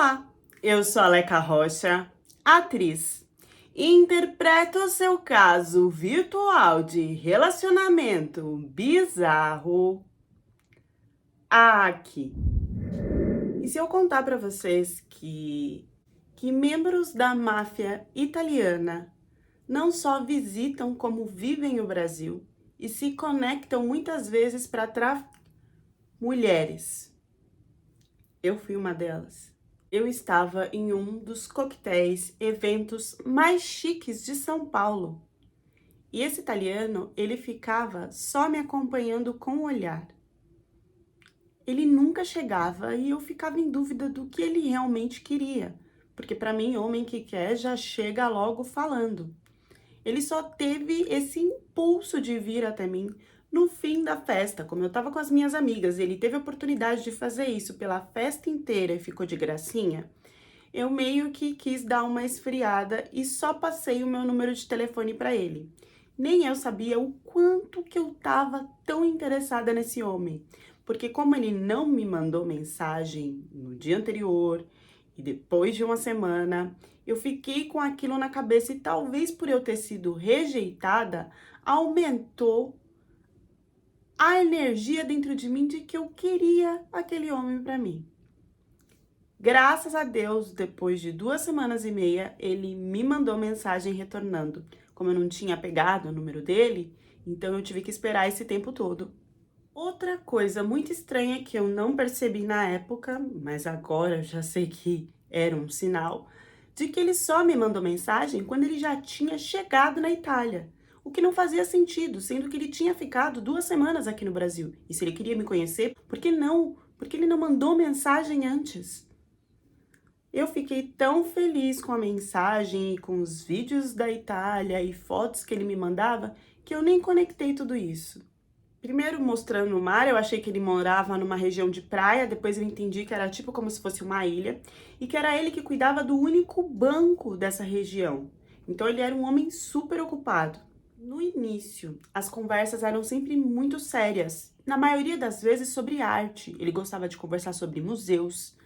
Olá, eu sou a Leca Rocha, atriz, e interpreto o seu caso virtual de relacionamento bizarro aqui. E se eu contar para vocês que membros da máfia italiana não só visitam como vivem o Brasil e se conectam muitas vezes para mulheres. Eu fui uma delas. Eu estava em um dos coquetéis, eventos mais chiques de São Paulo. E esse italiano, ele ficava só me acompanhando com o olhar. Ele nunca chegava e eu ficava em dúvida do que ele realmente queria. Porque para mim, homem que quer já chega logo falando. Ele só teve esse impulso de vir até mim no fim da festa, como eu tava com as minhas amigas, ele teve a oportunidade de fazer isso pela festa inteira e ficou de gracinha. Eu meio que quis dar uma esfriada e só passei o meu número de telefone para ele. Nem eu sabia o quanto que eu tava tão interessada nesse homem, porque como ele não me mandou mensagem no dia anterior e depois de uma semana, eu fiquei com aquilo na cabeça e talvez por eu ter sido rejeitada, aumentou a energia dentro de mim de que eu queria aquele homem para mim. Graças a Deus, depois de 2 semanas e meia, ele me mandou mensagem retornando. Como eu não tinha pegado o número dele, então eu tive que esperar esse tempo todo. Outra coisa muito estranha que eu não percebi na época, mas agora eu já sei que era um sinal, de que ele só me mandou mensagem quando ele já tinha chegado na Itália. O que não fazia sentido, sendo que ele tinha ficado 2 semanas aqui no Brasil. E se ele queria me conhecer, por que não? Por que ele não mandou mensagem antes? Eu fiquei tão feliz com a mensagem e com os vídeos da Itália e fotos que ele me mandava, que eu nem conectei tudo isso. Primeiro mostrando o mar, eu achei que ele morava numa região de praia, depois eu entendi que era tipo como se fosse uma ilha, e que era ele que cuidava do único banco dessa região. Então ele era um homem super ocupado. No início, as conversas eram sempre muito sérias, na maioria das vezes sobre arte. Ele gostava de conversar sobre museus,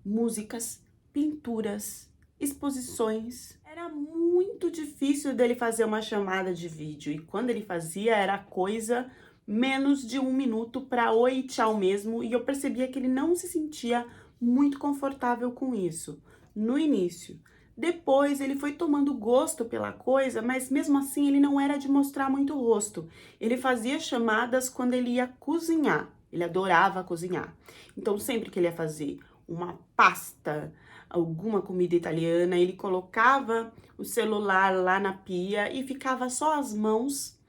músicas, pinturas, exposições. Era muito difícil dele fazer uma chamada de vídeo, e quando ele fazia era coisa menos de 1 minuto para oi e tchau mesmo, e eu percebia que ele não se sentia muito confortável com isso no início. Depois ele foi tomando gosto pela coisa, mas mesmo assim ele não era de mostrar muito o rosto. Ele fazia chamadas quando ele ia cozinhar. Ele adorava cozinhar. Então sempre que ele ia fazer uma pasta, alguma comida italiana, ele colocava o celular lá na pia e ficava só as mãos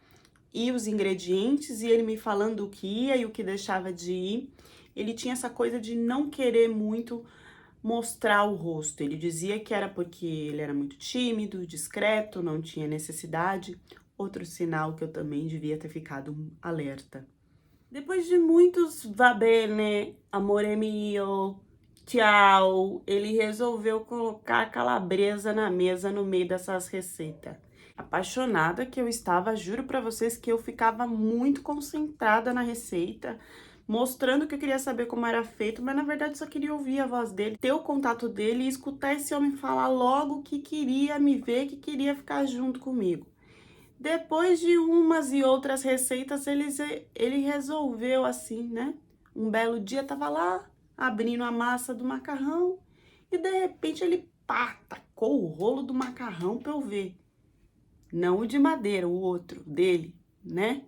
e os ingredientes e ele me falando o que ia e o que deixava de ir. Ele tinha essa coisa de não querer muito mostrar o rosto. Ele dizia que era porque ele era muito tímido, discreto, não tinha necessidade. Outro sinal que eu também devia ter ficado alerta. Depois de muitos va bene, amore mio, tchau, ele resolveu colocar calabresa na mesa no meio dessas receitas. Apaixonada que eu estava, juro pra vocês que eu ficava muito concentrada na receita, mostrando que eu queria saber como era feito, mas na verdade só queria ouvir a voz dele, ter o contato dele e escutar esse homem falar logo que queria me ver, que queria ficar junto comigo. Depois de umas e outras receitas, ele resolveu assim, né? Um belo dia tava lá, abrindo a massa do macarrão, e de repente ele, pá, tacou o rolo do macarrão pra eu ver. Não o de madeira, o outro, dele, né?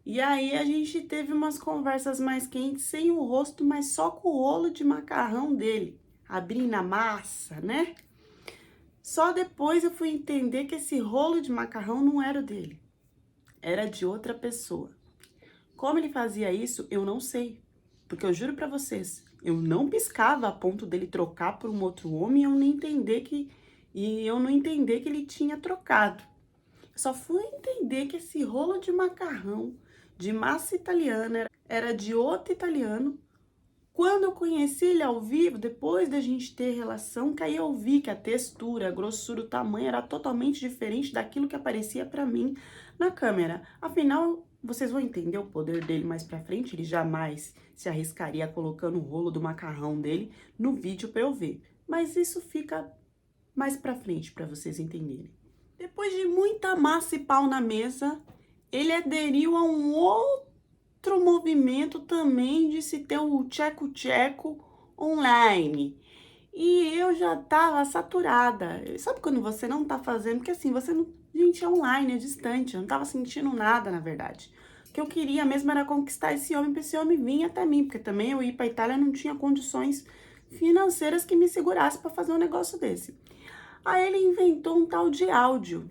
E aí a gente teve umas conversas mais quentes, sem o rosto, mas só com o rolo de macarrão dele, abrindo a massa, né? Só depois eu fui entender que esse rolo de macarrão não era o dele, era de outra pessoa. Como ele fazia isso, eu não sei, porque eu juro pra vocês, eu não piscava a ponto dele trocar por um outro homem e eu não entender que ele tinha trocado. Só fui entender que esse rolo de macarrão de massa italiana era de outro italiano quando eu conheci ele ao vivo, depois da gente ter relação, que aí eu vi que a textura, a grossura, o tamanho era totalmente diferente daquilo que aparecia pra mim na câmera. Afinal, Vocês vão entender o poder dele mais pra frente, ele jamais se arriscaria colocando o rolo do macarrão dele no vídeo pra eu ver. Mas isso fica mais pra frente pra vocês entenderem. Depois de muita massa e pau na mesa, ele aderiu a um outro movimento também de se ter o tcheco-tcheco online. E eu já tava saturada. Sabe quando você não tá fazendo? Porque assim, você não... Gente, é online, é distante. Eu não tava sentindo nada, na verdade. O que eu queria mesmo era conquistar esse homem pra esse homem vir até mim. Porque também eu ir pra Itália não tinha condições financeiras que me segurassem pra fazer um negócio desse. Aí ele inventou um tal de áudio.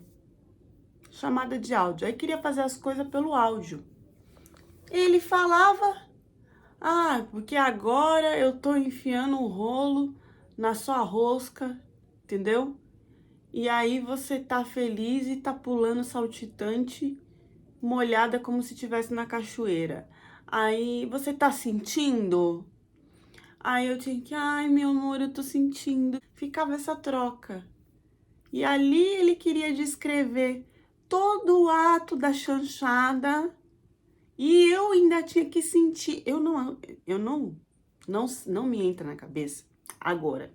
Chamada de áudio. Aí queria fazer as coisas pelo áudio. Ele falava... Ah, porque agora eu tô enfiando um rolo na sua rosca, entendeu? E aí você tá feliz e tá pulando saltitante, molhada como se estivesse na cachoeira. Aí você tá sentindo? Aí eu tinha que, ai meu amor, eu tô sentindo. Ficava essa troca. E ali ele queria descrever todo o ato da chanchada. E eu ainda tinha que sentir, não me entra na cabeça agora.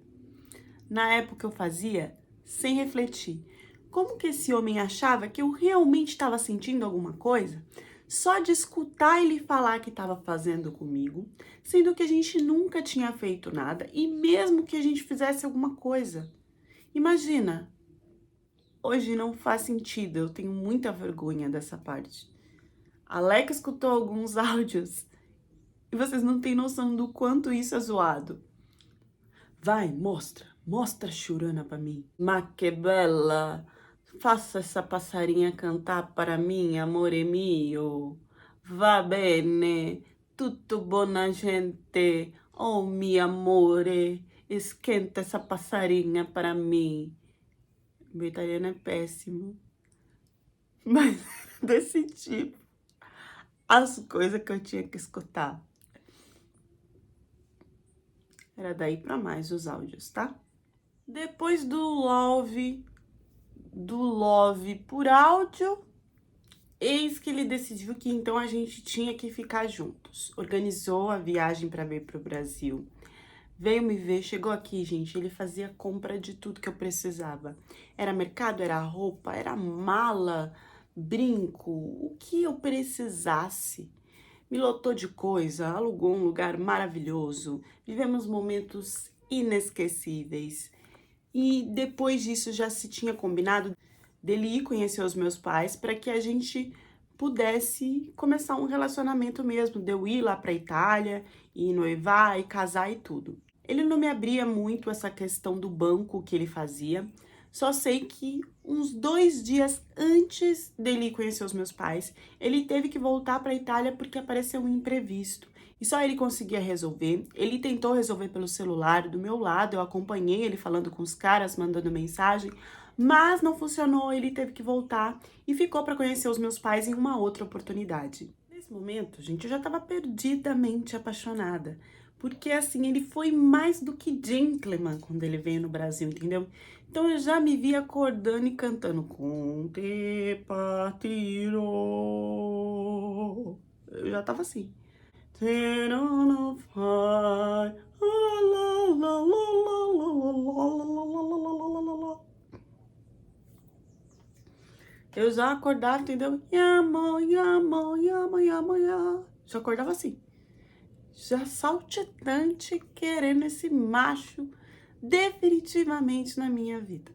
Na época eu fazia sem refletir. Como que esse homem achava que eu realmente estava sentindo alguma coisa? Só de escutar ele falar que estava fazendo comigo, sendo que a gente nunca tinha feito nada e mesmo que a gente fizesse alguma coisa. Imagina, hoje não faz sentido, eu tenho muita vergonha dessa parte. A Leca escutou alguns áudios e vocês não têm noção do quanto isso é zoado. Vai, mostra a churana pra mim. Ma que bella, faça essa passarinha cantar para mim, amore mio. Va bene, tutto buona gente, oh mio amore, esquenta essa passarinha para mim. Meu italiano é péssimo, mas desse tipo. As coisas que eu tinha que escutar. Era daí pra mais os áudios, tá? Depois do love por áudio, eis que ele decidiu que então a gente tinha que ficar juntos. Organizou a viagem para vir pro Brasil. Veio me ver, chegou aqui, gente, ele fazia compra de tudo que eu precisava. Era mercado, era roupa, era mala, brinco, o que eu precisasse. Me lotou de coisa, alugou um lugar maravilhoso, vivemos momentos inesquecíveis. E depois disso já se tinha combinado dele ir conhecer os meus pais para que a gente pudesse começar um relacionamento mesmo, de eu ir lá para Itália, e noivar, e casar e tudo. Ele não me abria muito essa questão do banco que ele fazia, só sei que uns 2 dias antes dele ir conhecer os meus pais, ele teve que voltar para a Itália porque apareceu um imprevisto. E só ele conseguia resolver. Ele tentou resolver pelo celular do meu lado, eu acompanhei ele falando com os caras, mandando mensagem, mas não funcionou, ele teve que voltar e ficou para conhecer os meus pais em uma outra oportunidade. Nesse momento, gente, eu já estava perdidamente apaixonada. Porque, assim, ele foi mais do que gentleman quando ele veio no Brasil, entendeu? Então, eu já me vi acordando e cantando Com te partirò. Eu já tava assim. Eu já acordava, entendeu? Yama, yama, yama, yama, yama. Já acordava assim. Já saltitante, querendo esse macho definitivamente na minha vida.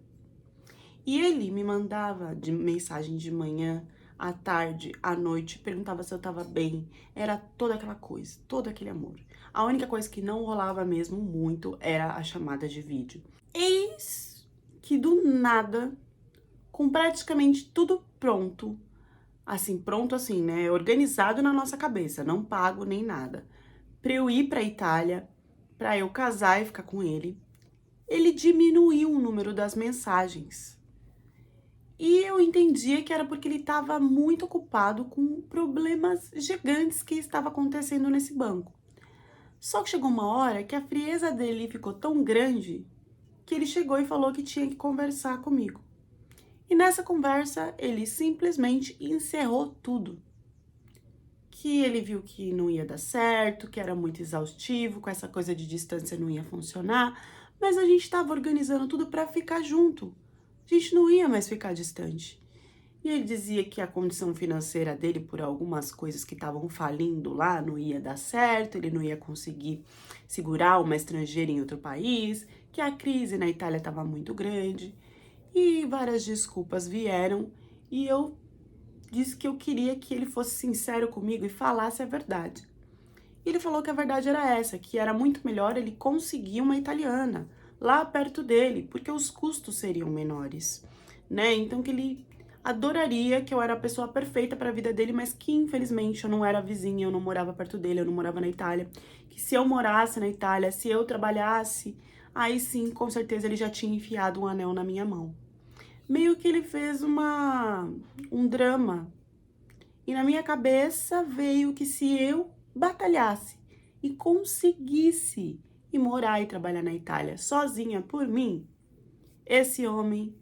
E ele me mandava de mensagem de manhã, à tarde, à noite, perguntava se eu tava bem. Era toda aquela coisa, todo aquele amor. A única coisa que não rolava mesmo muito era a chamada de vídeo. Eis que do nada, com praticamente tudo pronto, assim, né, organizado na nossa cabeça, não pago nem nada, pra eu ir pra Itália, pra eu casar e ficar com ele diminuiu o número das mensagens. E eu entendia que era porque ele estava muito ocupado com problemas gigantes que estava acontecendo nesse banco. Só que chegou uma hora que a frieza dele ficou tão grande que ele chegou e falou que tinha que conversar comigo. E nessa conversa, ele simplesmente encerrou tudo. que ele viu que não ia dar certo, que era muito exaustivo, com essa coisa de distância não ia funcionar, mas a gente estava organizando tudo para ficar junto. A gente não ia mais ficar distante. E ele dizia que a condição financeira dele, por algumas coisas que estavam falindo lá, não ia dar certo, ele não ia conseguir segurar uma estrangeira em outro país, que a crise na Itália estava muito grande. E várias desculpas vieram e eu disse que eu queria que ele fosse sincero comigo e falasse a verdade. E ele falou que a verdade era essa, que era muito melhor ele conseguir uma italiana lá perto dele, porque os custos seriam menores, né? Então que ele adoraria, que eu era a pessoa perfeita para a vida dele, mas que infelizmente eu não era vizinha, eu não morava perto dele, eu não morava na Itália. Que se eu morasse na Itália, se eu trabalhasse, aí sim, com certeza ele já tinha enfiado um anel na minha mão. Meio que ele fez um drama. E na minha cabeça veio que se eu batalhasse e conseguisse ir morar e trabalhar na Itália sozinha por mim, esse homem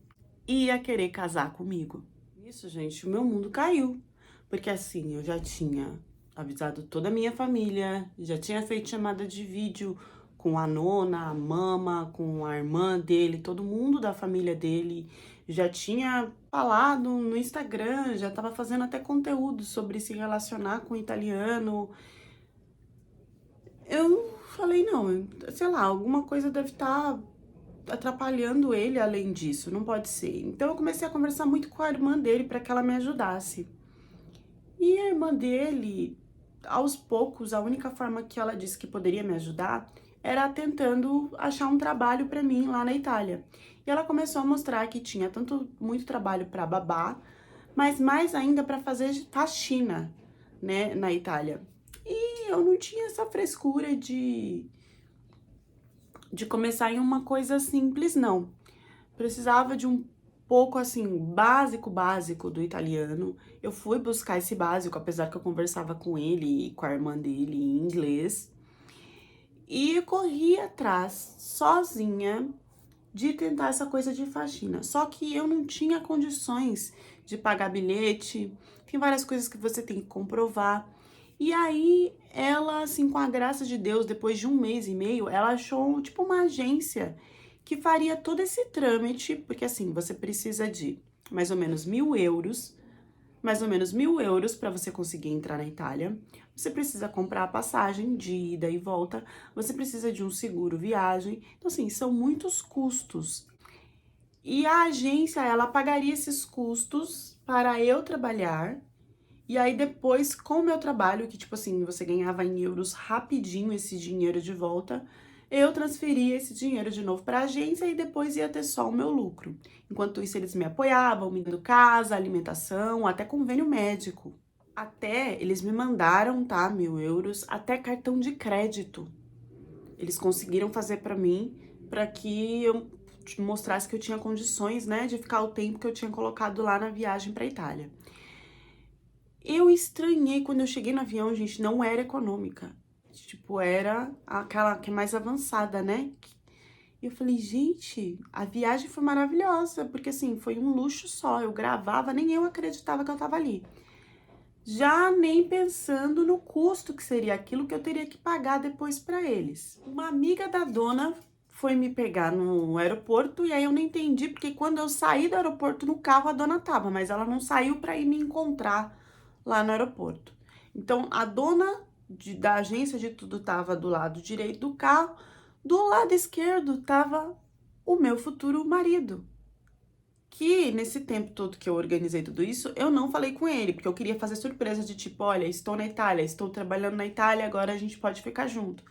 ia querer casar comigo. Isso, gente, o meu mundo caiu. Porque assim, eu já tinha avisado toda a minha família, já tinha feito chamada de vídeo com a nona, a mama, com a irmã dele, todo mundo da família dele. Já tinha falado no Instagram, já tava fazendo até conteúdo sobre se relacionar com o italiano. Eu falei, não, sei lá, alguma coisa deve estar atrapalhando ele além disso, não pode ser. Então eu comecei a conversar muito com a irmã dele para que ela me ajudasse. E a irmã dele, aos poucos, a única forma que ela disse que poderia me ajudar era tentando achar um trabalho para mim lá na Itália. E ela começou a mostrar que tinha muito trabalho para babá, mas mais ainda para fazer faxina, né, na Itália. E eu não tinha essa frescura de começar em uma coisa simples, não. Precisava de um pouco, assim, básico do italiano. Eu fui buscar esse básico, apesar que eu conversava com ele e com a irmã dele em inglês. E corri atrás, sozinha, de tentar essa coisa de faxina. Só que eu não tinha condições de pagar bilhete, tem várias coisas que você tem que comprovar. E aí, ela, assim, com a graça de Deus, depois de 1 mês e meio, ela achou, tipo, uma agência que faria todo esse trâmite, porque, assim, você precisa de mais ou menos 1.000 euros, mais ou menos 1.000 euros para você conseguir entrar na Itália. Você precisa comprar a passagem de ida e volta, você precisa de um seguro viagem. Então, assim, são muitos custos. E a agência, ela pagaria esses custos para eu trabalhar. E aí, depois, com o meu trabalho, que, tipo assim, você ganhava em euros rapidinho esse dinheiro de volta, eu transferia esse dinheiro de novo para a agência e depois ia ter só o meu lucro. Enquanto isso, eles me apoiavam, me dando casa, alimentação, até convênio médico. Até eles me mandaram, tá, 1.000 euros, até cartão de crédito. Eles conseguiram fazer para mim, para que eu mostrasse que eu tinha condições, né, de ficar o tempo que eu tinha colocado lá na viagem para Itália. Eu estranhei quando eu cheguei no avião, gente, não era econômica. Tipo, era aquela que é mais avançada, né? E eu falei, gente, a viagem foi maravilhosa, porque assim, foi um luxo só. Eu gravava, nem eu acreditava que eu tava ali. Já nem pensando no custo que seria aquilo que eu teria que pagar depois para eles. Uma amiga da dona foi me pegar no aeroporto e aí eu não entendi, porque quando eu saí do aeroporto no carro a dona tava, mas ela não saiu para ir me encontrar lá no aeroporto. Então, a dona da agência de tudo tava do lado direito do carro, do lado esquerdo tava o meu futuro marido. Que nesse tempo todo que eu organizei tudo isso, eu não falei com ele, porque eu queria fazer surpresa de tipo, olha, estou na Itália, estou trabalhando na Itália, agora a gente pode ficar junto.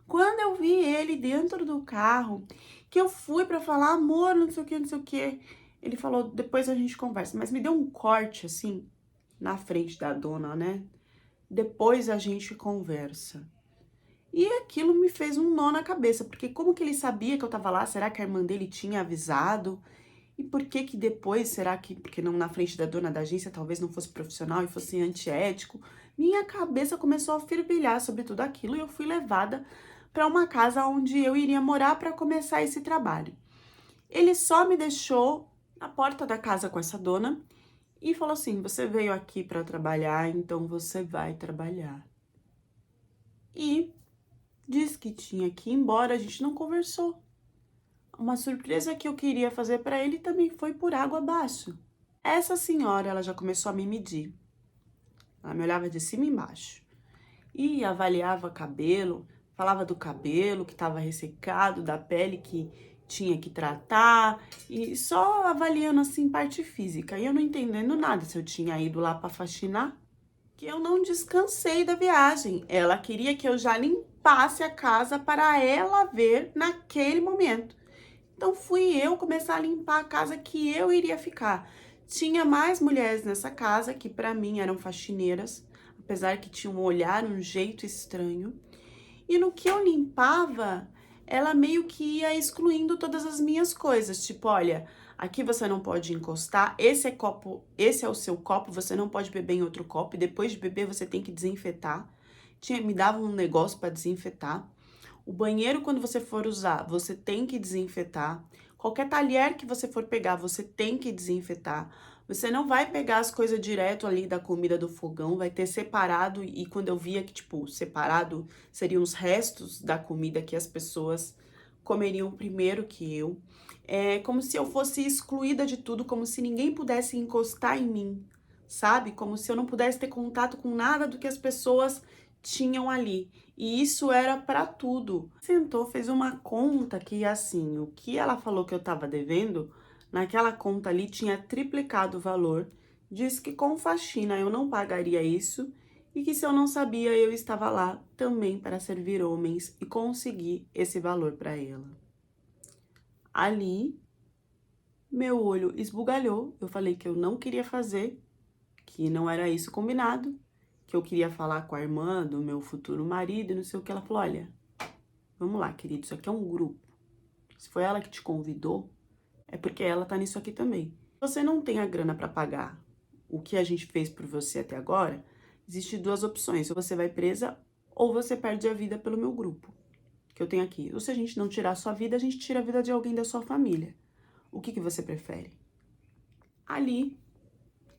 Quando eu vi ele dentro do carro, que eu fui pra falar, amor, não sei o que, não sei o que, ele falou, depois a gente conversa, mas me deu um corte assim, na frente da dona, né? Depois a gente conversa. E aquilo me fez um nó na cabeça, porque como que ele sabia que eu tava lá? Será que a irmã dele tinha avisado? E por que que depois, será que, porque não na frente da dona da agência, talvez não fosse profissional e fosse antiético? Minha cabeça começou a fervilhar sobre tudo aquilo e eu fui levada para uma casa onde eu iria morar para começar esse trabalho. Ele só me deixou na porta da casa com essa dona e falou assim: você veio aqui para trabalhar, então você vai trabalhar. E disse que tinha que ir embora, a gente não conversou. Uma surpresa que eu queria fazer para ele também foi por água abaixo. Essa senhora, ela já começou a me medir. Ela me olhava de cima e embaixo. E avaliava cabelo, falava do cabelo que estava ressecado, da pele que tinha que tratar, e só avaliando assim parte física. E eu não entendendo nada se eu tinha ido lá para faxinar, que eu não descansei da viagem. Ela queria que eu já limpasse a casa para ela ver naquele momento. Então fui eu começar a limpar a casa que eu iria ficar. Tinha mais mulheres nessa casa que para mim eram faxineiras, apesar que tinham um olhar, um jeito estranho. E no que eu limpava, ela meio que ia excluindo todas as minhas coisas, tipo, olha, aqui você não pode encostar, esse é copo, esse é o seu copo, você não pode beber em outro copo, e depois de beber você tem que desinfetar. Me dava um negócio para desinfetar. O banheiro, quando você for usar, você tem que desinfetar. Qualquer talher que você for pegar, você tem que desinfetar. Você não vai pegar as coisas direto ali da comida do fogão, vai ter separado. E quando eu via que, tipo, separado seriam os restos da comida que as pessoas comeriam primeiro que eu. É como se eu fosse excluída de tudo, como se ninguém pudesse encostar em mim, sabe? Como se eu não pudesse ter contato com nada do que as pessoas tinham ali. E isso era para tudo. Sentou, fez uma conta que, assim, o que ela falou que eu tava devendo, naquela conta ali tinha triplicado o valor. Disse que com faxina eu não pagaria isso e que se eu não sabia, eu estava lá também para servir homens e conseguir esse valor para ela. Ali, meu olho esbugalhou. Eu falei que eu não queria fazer, que não era isso combinado, que eu queria falar com a irmã do meu futuro marido e não sei o que. Ela falou: olha, vamos lá, querido, isso aqui é um grupo. Se foi ela que te convidou, é porque ela tá nisso aqui também. Você não tem a grana para pagar o que a gente fez por você até agora, existe duas opções: ou você vai presa ou você perde a vida pelo meu grupo, que eu tenho aqui. Ou se a gente não tirar a sua vida, a gente tira a vida de alguém da sua família. O que você prefere? Ali,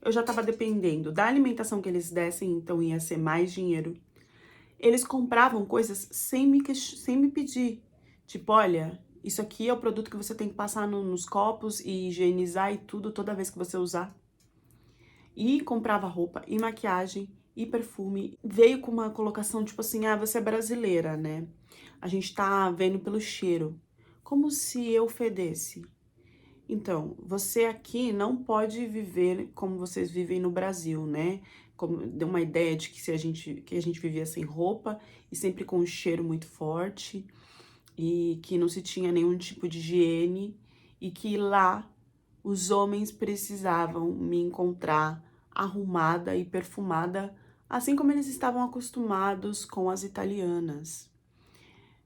eu já tava dependendo da alimentação que eles dessem, então ia ser mais dinheiro. Eles compravam coisas sem me pedir. Tipo, olha, isso aqui é o produto que você tem que passar nos copos e higienizar e tudo toda vez que você usar. E comprava roupa e maquiagem e perfume. Veio com uma colocação tipo assim: ah, você é brasileira, né? A gente tá vendo pelo cheiro. Como se eu fedesse. Então, você aqui não pode viver como vocês vivem no Brasil, né? Como deu uma ideia de que que a gente vivia sem roupa e sempre com um cheiro muito forte e que não se tinha nenhum tipo de higiene e que lá os homens precisavam me encontrar arrumada e perfumada, assim como eles estavam acostumados com as italianas.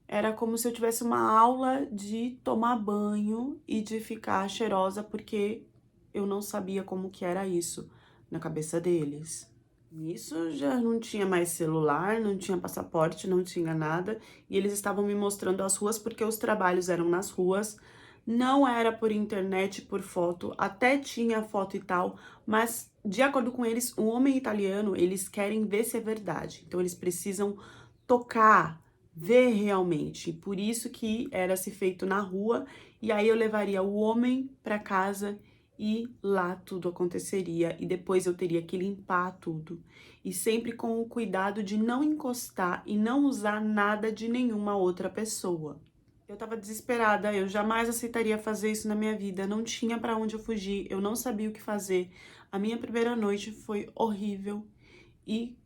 Era como se eu tivesse uma aula de tomar banho e de ficar cheirosa, porque eu não sabia como que era isso na cabeça deles. Nisso já não tinha mais celular, não tinha passaporte, não tinha nada, e eles estavam me mostrando as ruas porque os trabalhos eram nas ruas. Não era por internet, por foto, até tinha foto e tal, mas de acordo com eles, o homem italiano, eles querem ver se é verdade. Então eles precisam tocar, ver realmente. Por isso que era se feito na rua, e aí eu levaria o homem para casa e lá tudo aconteceria e depois eu teria que limpar tudo. E sempre com o cuidado de não encostar e não usar nada de nenhuma outra pessoa. Eu tava desesperada, eu jamais aceitaria fazer isso na minha vida, não tinha para onde eu fugir, eu não sabia o que fazer. A minha primeira noite foi horrível e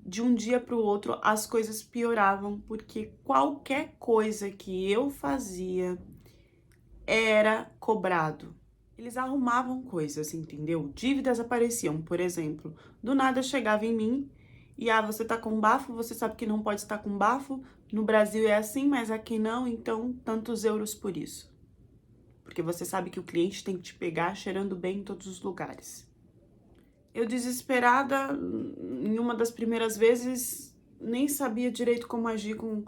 de um dia para o outro as coisas pioravam, porque qualquer coisa que eu fazia era cobrado. Eles arrumavam coisas, entendeu? Dívidas apareciam, por exemplo. Do nada chegava em mim e, ah, você tá com bafo, você sabe que não pode estar com bafo. No Brasil é assim, mas aqui não, então tantos euros por isso. Porque você sabe que o cliente tem que te pegar cheirando bem em todos os lugares. Eu desesperada, em uma das primeiras vezes, nem sabia direito como agir com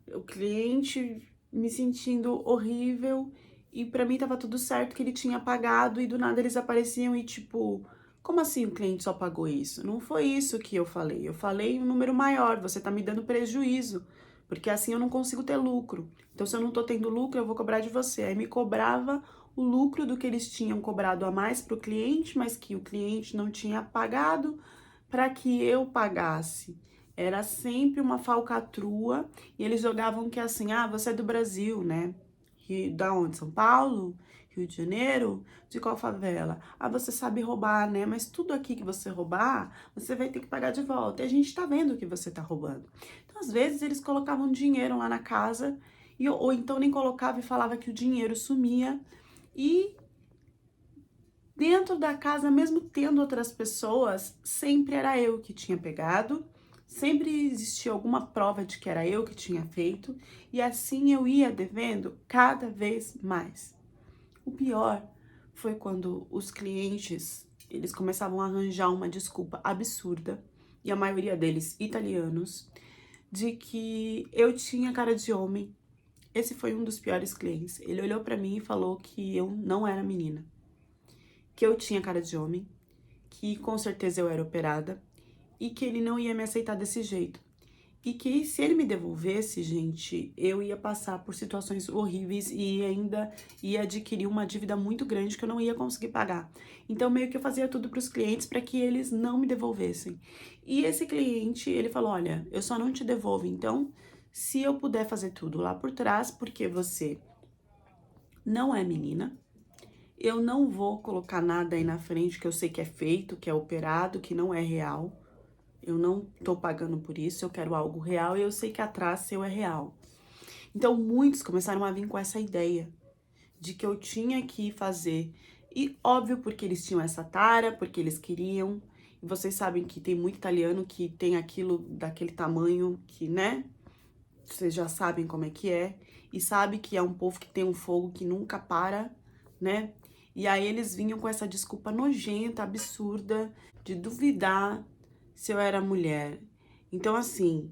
o cliente, me sentindo horrível. E pra mim tava tudo certo que ele tinha pagado e do nada eles apareciam e tipo, Como assim o cliente só pagou isso? Não foi isso que eu falei. Eu falei um número maior, você tá me dando prejuízo, porque assim eu não consigo ter lucro. Então, se eu não tô tendo lucro, eu vou cobrar de você. Aí me cobrava o lucro do que eles tinham cobrado a mais para o cliente, mas que o cliente não tinha pagado para que eu pagasse. Era sempre uma falcatrua e eles jogavam que assim, ah, você é do Brasil, né? Da onde? São Paulo? Rio de Janeiro? De qual favela? Ah, você sabe roubar, né? Mas tudo aqui que você roubar, você vai ter que pagar de volta. E a gente tá vendo que você tá roubando. Então, às vezes, eles colocavam dinheiro lá na casa, ou então nem colocava e falava que o dinheiro sumia. E dentro da casa, mesmo tendo outras pessoas, sempre era eu que tinha pegado, sempre existia alguma prova de que era eu que tinha feito, e assim eu ia devendo cada vez mais. O pior foi quando os clientes, eles começavam a arranjar uma desculpa absurda, e a maioria deles italianos, de que eu tinha cara de homem. Esse foi um dos piores clientes. Ele olhou pra mim e falou que eu não era menina, que eu tinha cara de homem, que com certeza eu era operada e que ele não ia me aceitar desse jeito. E que se ele me devolvesse, gente, eu ia passar por situações horríveis e ainda ia adquirir uma dívida muito grande que eu não ia conseguir pagar. Então, meio que eu fazia tudo para os clientes para que eles não me devolvessem. E esse cliente, ele falou: olha, eu só não te devolvo, então, se eu puder fazer tudo lá por trás, porque você não é menina, eu não vou colocar nada aí na frente que eu sei que é feito, que é operado, que não é real. Eu não tô pagando por isso, eu quero algo real e eu sei que atrás seu é real. Então, muitos começaram a vir com essa ideia de que eu tinha que fazer. E óbvio, porque eles tinham essa tara, porque eles queriam. E vocês sabem que tem muito italiano que tem aquilo daquele tamanho que, né? Vocês já sabem como é que é. E sabe que é um povo que tem um fogo que nunca para, né? E aí eles vinham com essa desculpa nojenta, absurda, de duvidar se eu era mulher. Então, assim,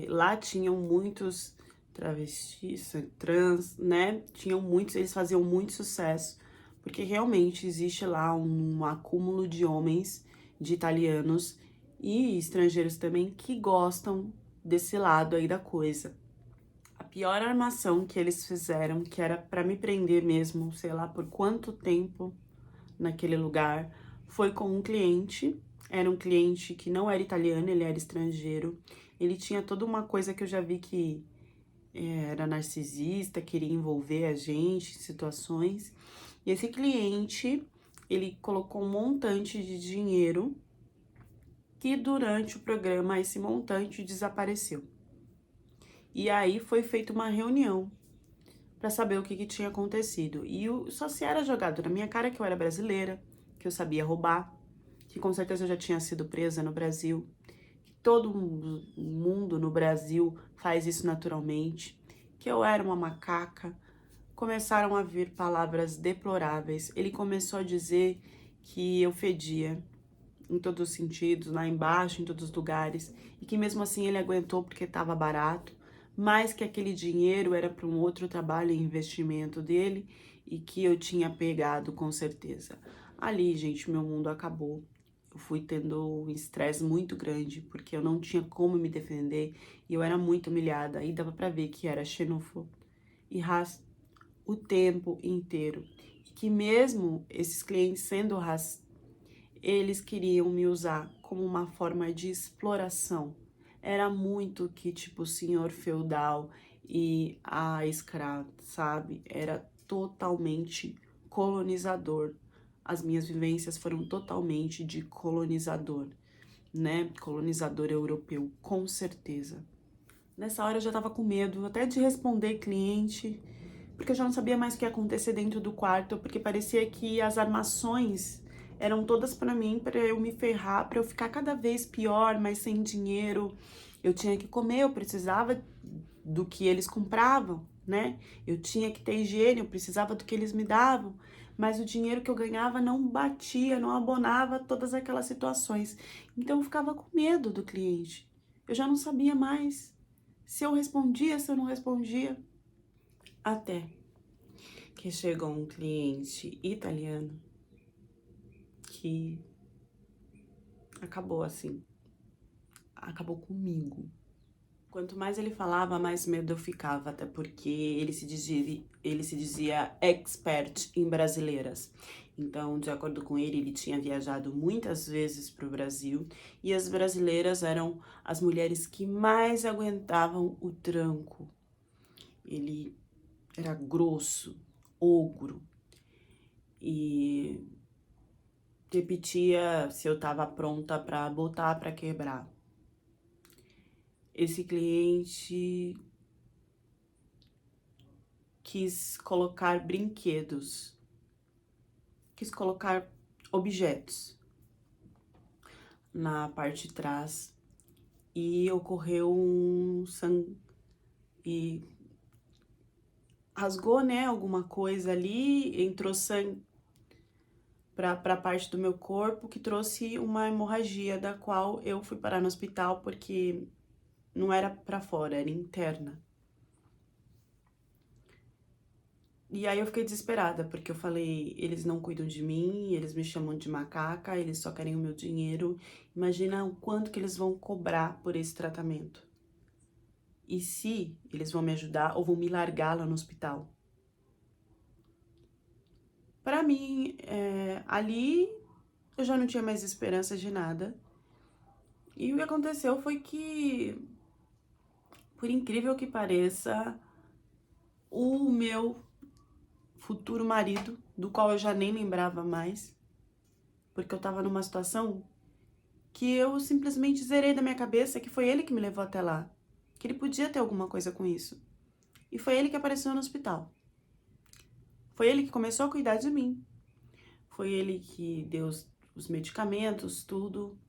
lá tinham muitos travestis, trans, né? Tinham muitos, eles faziam muito sucesso, porque realmente existe lá um acúmulo de homens, de italianos e estrangeiros também que gostam desse lado aí da coisa. A pior armação que eles fizeram, que era pra me prender mesmo, sei lá por quanto tempo naquele lugar, foi com um cliente. Era um cliente que não era italiano, ele era estrangeiro. Ele tinha toda uma coisa que eu já vi que era narcisista, queria envolver a gente em situações. E esse cliente, ele colocou um montante de dinheiro que durante o programa esse montante desapareceu. E aí foi feita uma reunião para saber o que tinha acontecido. E só se era jogado na minha cara que eu era brasileira, que eu sabia roubar, que com certeza eu já tinha sido presa no Brasil, que todo mundo no Brasil faz isso naturalmente, que eu era uma macaca. Começaram a vir palavras deploráveis. Ele começou a dizer que eu fedia em todos os sentidos, lá embaixo, em todos os lugares, e que mesmo assim ele aguentou porque estava barato, mas que aquele dinheiro era para um outro trabalho e investimento dele e que eu tinha pegado com certeza. Ali, gente, meu mundo acabou. Eu fui tendo um estresse muito grande porque eu não tinha como me defender e eu era muito humilhada. Aí dava para ver que era xenofóbico e racista o tempo inteiro. E que mesmo esses clientes sendo racistas, eles queriam me usar como uma forma de exploração. Era muito que, tipo, o senhor feudal e a escrava, sabe? Era totalmente colonizador. As minhas vivências foram totalmente de colonizador, né? Colonizador europeu, com certeza. Nessa hora eu já tava com medo até de responder cliente, porque eu já não sabia mais o que ia acontecer dentro do quarto, porque parecia que as armações eram todas pra mim, pra eu me ferrar, pra eu ficar cada vez pior, mas sem dinheiro. Eu tinha que comer, eu precisava do que eles compravam, né? Eu tinha que ter higiene, eu precisava do que eles me davam, mas o dinheiro que eu ganhava não batia, não abonava todas aquelas situações. Então eu ficava com medo do cliente. Eu já não sabia mais se eu respondia, se eu não respondia. Até que chegou um cliente italiano que acabou assim. Acabou comigo. Quanto mais ele falava, mais medo eu ficava, até porque ele se dizia expert em brasileiras. Então, de acordo com ele, ele tinha viajado muitas vezes para o Brasil e as brasileiras eram as mulheres que mais aguentavam o tranco. Ele era grosso, ogro e repetia se eu estava pronta para botar para quebrar. Esse cliente quis colocar brinquedos, quis colocar objetos na parte de trás e ocorreu e rasgou, né, alguma coisa ali, entrou sangue para a parte do meu corpo que trouxe uma hemorragia, da qual eu fui parar no hospital porque não era para fora, era interna. E aí eu fiquei desesperada, porque eu falei, eles não cuidam de mim, eles me chamam de macaca, eles só querem o meu dinheiro. Imagina o quanto que eles vão cobrar por esse tratamento. E se eles vão me ajudar ou vão me largar lá no hospital? Pra mim, ali eu já não tinha mais esperança de nada. E o que aconteceu foi que, por incrível que pareça, o meu futuro marido, do qual eu já nem lembrava mais, porque eu tava numa situação que eu simplesmente zerei da minha cabeça que foi ele que me levou até lá, que ele podia ter alguma coisa com isso. E foi ele que apareceu no hospital. Foi ele que começou a cuidar de mim. Foi ele que deu os medicamentos, tudo.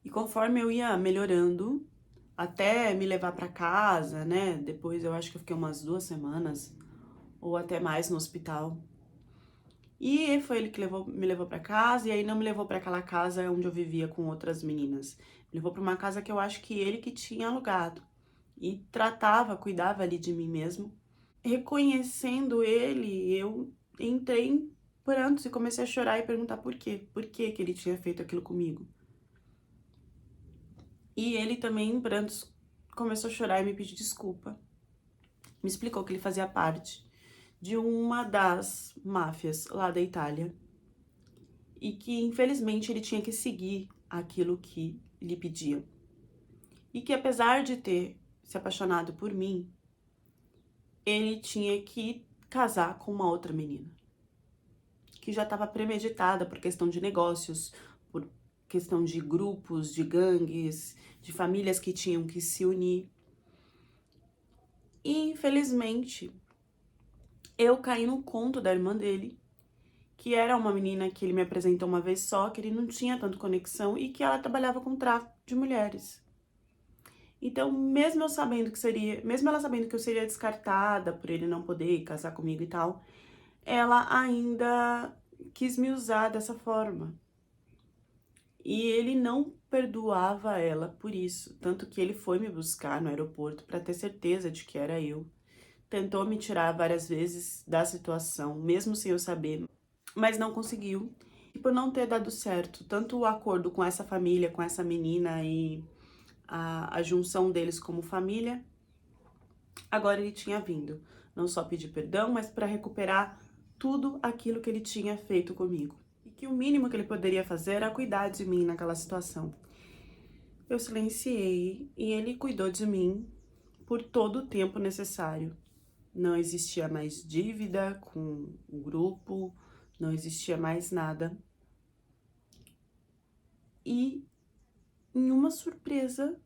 E conforme eu ia melhorando, até me levar pra casa, né? Depois eu acho que eu fiquei umas 2 semanas ou até mais no hospital. E foi ele que me levou pra casa, e aí não me levou pra aquela casa onde eu vivia com outras meninas. Me levou pra uma casa que eu acho que ele que tinha alugado. E tratava, cuidava ali de mim mesmo. Reconhecendo ele, eu entrei em prantos e comecei a chorar e perguntar por quê. Por que que ele tinha feito aquilo comigo? E ele também, em prantos, começou a chorar e me pedir desculpa. Me explicou que ele fazia parte de uma das máfias lá da Itália e que, infelizmente, ele tinha que seguir aquilo que lhe pediam. E que, apesar de ter se apaixonado por mim, ele tinha que casar com uma outra menina, que já estava premeditada por questão de negócios, por questão de grupos, de gangues, de famílias que tinham que se unir. E, infelizmente, eu caí no conto da irmã dele, que era uma menina que ele me apresentou uma vez só, que ele não tinha tanto conexão e que ela trabalhava com tráfico de mulheres. Então, mesmo ela sabendo que eu seria descartada por ele não poder casar comigo e tal, ela ainda quis me usar dessa forma. E ele não perdoava ela por isso, tanto que ele foi me buscar no aeroporto para ter certeza de que era eu. Tentou me tirar várias vezes da situação, mesmo sem eu saber, mas não conseguiu. E por não ter dado certo, tanto o acordo com essa família, com essa menina e a junção deles como família, agora ele tinha vindo. Não só pedir perdão, mas para recuperar tudo aquilo que ele tinha feito comigo. E que o mínimo que ele poderia fazer era cuidar de mim naquela situação. Eu silenciei e ele cuidou de mim por todo o tempo necessário. Não existia mais dívida com o grupo, não existia mais nada. E em uma surpresa,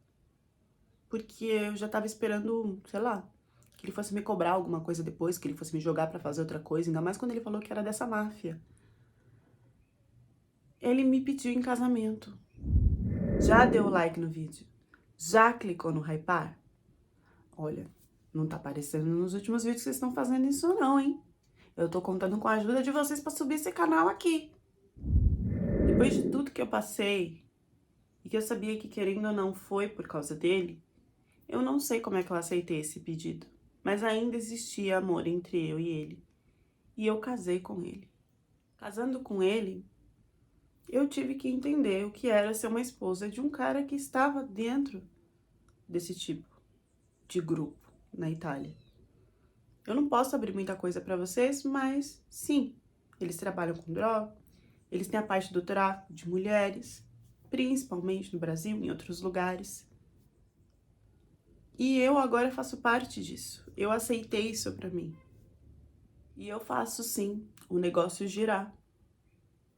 porque eu já tava esperando, sei lá, que ele fosse me cobrar alguma coisa depois, que ele fosse me jogar pra fazer outra coisa, ainda mais quando ele falou que era dessa máfia. Ele me pediu em casamento. Já deu like no vídeo? Já clicou no hypar? Olha, não tá aparecendo nos últimos vídeos que vocês estão fazendo isso não, hein? Eu tô contando com a ajuda de vocês pra subir esse canal aqui. Depois de tudo que eu passei, e que eu sabia que querendo ou não foi por causa dele, eu não sei como é que eu aceitei esse pedido. Mas ainda existia amor entre eu e ele. E eu casei com ele. Casando com ele, eu tive que entender o que era ser uma esposa de um cara que estava dentro desse tipo de grupo na Itália. Eu não posso abrir muita coisa para vocês, mas sim, eles trabalham com droga, eles têm a parte do tráfico de mulheres, principalmente no Brasil e em outros lugares. E eu agora faço parte disso. Eu aceitei isso para mim. E eu faço sim o negócio girar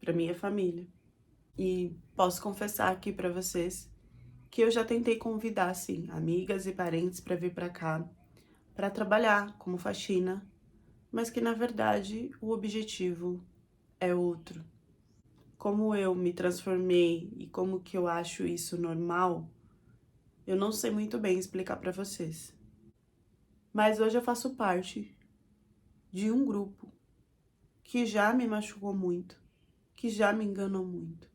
para minha família. E posso confessar aqui para vocês que eu já tentei convidar sim amigas e parentes para vir para cá para trabalhar como faxina, mas que na verdade o objetivo é outro. Como eu me transformei e como que eu acho isso normal, eu não sei muito bem explicar para vocês. Mas hoje eu faço parte de um grupo que já me machucou muito, que já me enganou muito.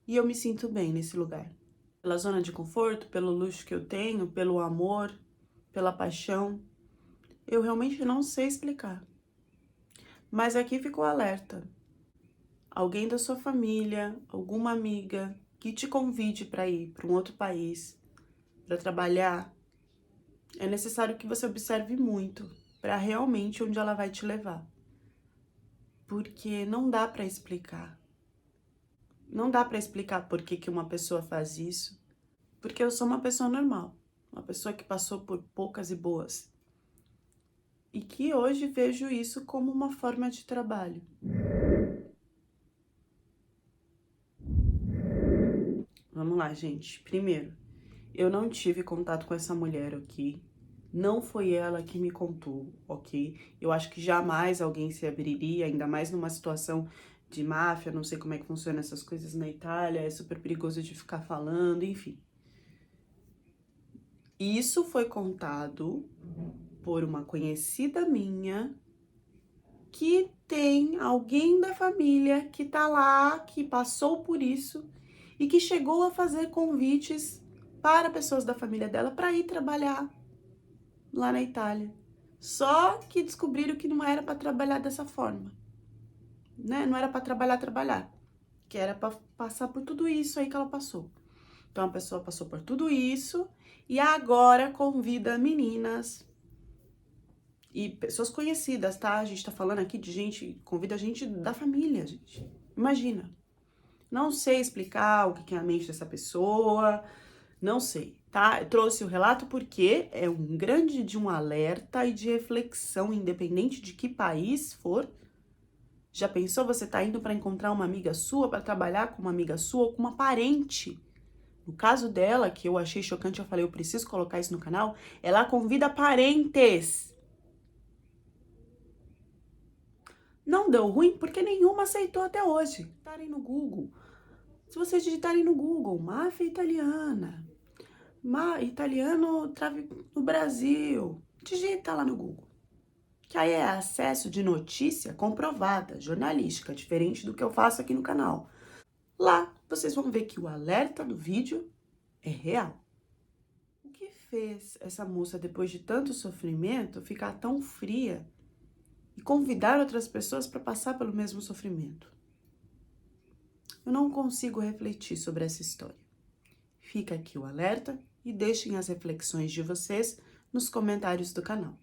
E eu me sinto bem nesse lugar. Pela zona de conforto, pelo luxo que eu tenho, pelo amor, pela paixão, eu realmente não sei explicar. Mas aqui ficou alerta. Alguém da sua família, alguma amiga que te convide para ir para um outro país, para trabalhar, é necessário que você observe muito para realmente onde ela vai te levar. Porque não dá para explicar. Não dá para explicar por que uma pessoa faz isso. Porque eu sou uma pessoa normal, uma pessoa que passou por poucas e boas. E que hoje vejo isso como uma forma de trabalho. Vamos lá, gente. Primeiro, eu não tive contato com essa mulher aqui. Não foi ela que me contou, ok? Eu acho que jamais alguém se abriria, ainda mais numa situação de máfia, não sei como é que funciona essas coisas na Itália, é super perigoso de ficar falando, enfim. Isso foi contado por uma conhecida minha que tem alguém da família que tá lá, que passou por isso e que chegou a fazer convites para pessoas da família dela para ir trabalhar lá na Itália. Só que descobriram que não era para trabalhar dessa forma, né? Não era para trabalhar, que era para passar por tudo isso aí que ela passou. Então a pessoa passou por tudo isso e agora convida meninas e pessoas conhecidas, tá? A gente tá falando aqui de gente, convida gente da família, gente. Imagina. Não sei explicar o que é a mente dessa pessoa, não sei, tá? Eu trouxe o relato porque é um grande de um alerta e de reflexão, independente de que país for. Já pensou você tá indo para encontrar uma amiga sua, para trabalhar com uma amiga sua ou com uma parente? No caso dela, que eu achei chocante, eu falei, eu preciso colocar isso no canal, ela convida parentes. Não deu ruim porque nenhuma aceitou até hoje. Digitarem no Google. Se vocês digitarem no Google, máfia italiana, italiano no Brasil, digita lá no Google. Que aí é acesso de notícia comprovada, jornalística, diferente do que eu faço aqui no canal. Lá vocês vão ver que o alerta do vídeo é real. O que fez essa moça, depois de tanto sofrimento, ficar tão fria e convidar outras pessoas para passar pelo mesmo sofrimento? Eu não consigo refletir sobre essa história. Fica aqui o alerta e deixem as reflexões de vocês nos comentários do canal.